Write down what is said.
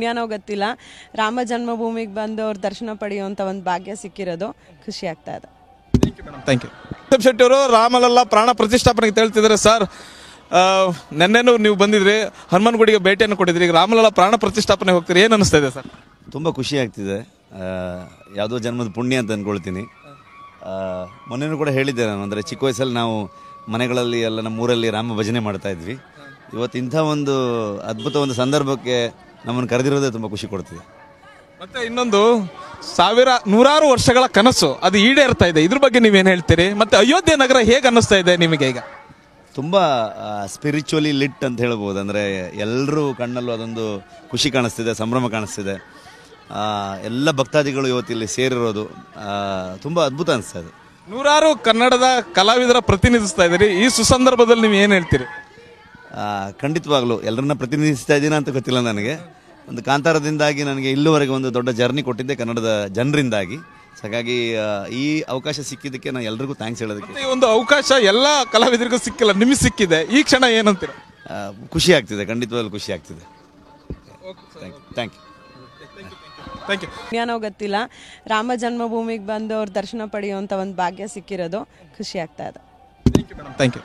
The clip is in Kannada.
ಏನೋ ಗೊತ್ತಿಲ್ಲ. ರಾಮ ಜನ್ಮಭೂಮಿಗೆ ಬಂದು ಅವ್ರ ದರ್ಶನ ಪಡೆಯುವಂಥ ಒಂದು ಭಾಗ್ಯ ಸಿಕ್ಕಿರೋದು ಖುಷಿ ಆಗ್ತಾ ಇದೆ. Thank you. ಶೆಟ್ಟಿ ಅವರು ರಾಮಲಲ್ಲ ಪ್ರಾಣ ಪ್ರತಿಷ್ಠಾಪನೆಗೆ ಹೇಳ್ತಿದ್ದಾರೆ ಸರ್. ನೆನ್ನೆನೂ ನೀವು ಬಂದಿದ್ರಿ, ಹನುಮನಗುಡಿಗೆ ಭೇಟಿಯನ್ನು ಕೊಟ್ಟಿದ್ರಿ, ಈಗ ರಾಮಲಲ್ಲ ಪ್ರಾಣ ಪ್ರತಿಷ್ಠಾಪನೆ ಹೋಗ್ತೀರಿ, ಏನು ಅನಿಸ್ತಾ ಇದೆ ಸರ್? ತುಂಬ ಖುಷಿ ಆಗ್ತಿದೆ. ಯಾವುದೋ ಜನ್ಮದ ಪುಣ್ಯ ಅಂತ ಅಂದ್ಕೊಳ್ತೀನಿ. ಮೊನ್ನೆನೂ ಕೂಡ ಹೇಳಿದ್ದೆ ನಾನು, ಅಂದರೆ ಚಿಕ್ಕ ವಯಸ್ಸಲ್ಲಿ ನಾವು ಮನೆಗಳಲ್ಲಿ ಎಲ್ಲ ನಮ್ಮೂರಲ್ಲಿ ರಾಮ ಭಜನೆ ಮಾಡ್ತಾ ಇದ್ವಿ. ಇವತ್ತು ಇಂಥ ಒಂದು ಅದ್ಭುತ ಒಂದು ಸಂದರ್ಭಕ್ಕೆ ನಮ್ಮನ್ನು ಕರೆದಿರೋದೇ ತುಂಬ ಖುಷಿ ಕೊಡ್ತಿದೆ. ಮತ್ತೆ ಇನ್ನೊಂದು ನೂರಾರು ವರ್ಷಗಳ ಕನಸು ಅದು ಈಡೇರ್ತಾ ಇದೆ, ಇದ್ರ ಬಗ್ಗೆ ನೀವೇನು ಹೇಳ್ತೀರಿ? ಮತ್ತೆ ಅಯೋಧ್ಯೆ ನಗರ ಹೇಗೆ ಅನ್ನಿಸ್ತಾ ಇದೆ ನಿಮಗೆ ಈಗ? ತುಂಬ ಸ್ಪಿರಿಚುವಲಿ ಲಿಟ್ ಅಂತ ಹೇಳ್ಬೋದು. ಅಂದರೆ ಎಲ್ಲರೂ ಕಣ್ಣಲ್ಲೂ ಅದೊಂದು ಖುಷಿ ಕಾಣಿಸ್ತಿದೆ, ಸಂಭ್ರಮ ಕಾಣಿಸ್ತಿದೆ. ಎಲ್ಲ ಭಕ್ತಾದಿಗಳು ಇವತ್ತಿಲ್ಲಿ ಸೇರಿರೋದು ತುಂಬ ಅದ್ಭುತ ಅನಿಸ್ತಾ ಇದೆ. ನೂರಾರು ಕನ್ನಡದ ಕಲಾವಿದರ ಪ್ರತಿನಿಧಿಸ್ತಾ ಇದ್ದೀರಿ, ಈ ಸುಸಂದರ್ಭದಲ್ಲಿ ನೀವು ಏನು ಹೇಳ್ತೀರಿ? ಖಂಡಿತವಾಗ್ಲೂ ಎಲ್ಲರನ್ನ ಪ್ರತಿನಿಧಿಸ್ತಾ ಇದ್ದೀನ ಅಂತ ಗೊತ್ತಿಲ್ಲ ನನಗೆ. ಒಂದು ಕಾಂತಾರದಿಂದಾಗಿ ನನಗೆ ಇಲ್ಲಿವರೆಗೆ ಒಂದು ದೊಡ್ಡ ಜರ್ನಿ ಕೊಟ್ಟಿದ್ದೆ ಕನ್ನಡದ ಜನರಿಂದಾಗಿ. ಹಾಗಾಗಿ ಈ ಅವಕಾಶ ಸಿಕ್ಕಿದ್ದಕ್ಕೆ ನಾನು ಎಲ್ರಿಗೂ ಥ್ಯಾಂಕ್ಸ್ ಹೇಳೋದಕ್ಕೆ. ಈ ಒಂದು ಅವಕಾಶ ಎಲ್ಲ ಕಲಾವಿದರಿಗೂ ಸಿಕ್ಕಿಲ್ಲ, ನಿಮಗೆ ಸಿಕ್ಕಿದೆ, ಈ ಕ್ಷಣ ಏನಂತೀರ? ಖುಷಿ ಆಗ್ತಿದೆ, ಖಂಡಿತವಾಗ್ಲೂ ಖುಷಿ ಆಗ್ತಿದೆ. Thank you. ಏನೋ ಗೊತ್ತಿಲ್ಲ. ರಾಮ ಜನ್ಮಭೂಮಿಗೆ ಬಂದು ಅವ್ರ ದರ್ಶನ ಪಡೆಯುವಂಥ ಒಂದು ಭಾಗ್ಯ ಸಿಕ್ಕಿರೋದು ಖುಷಿ ಆಗ್ತಾ ಇದೆ. Thank you.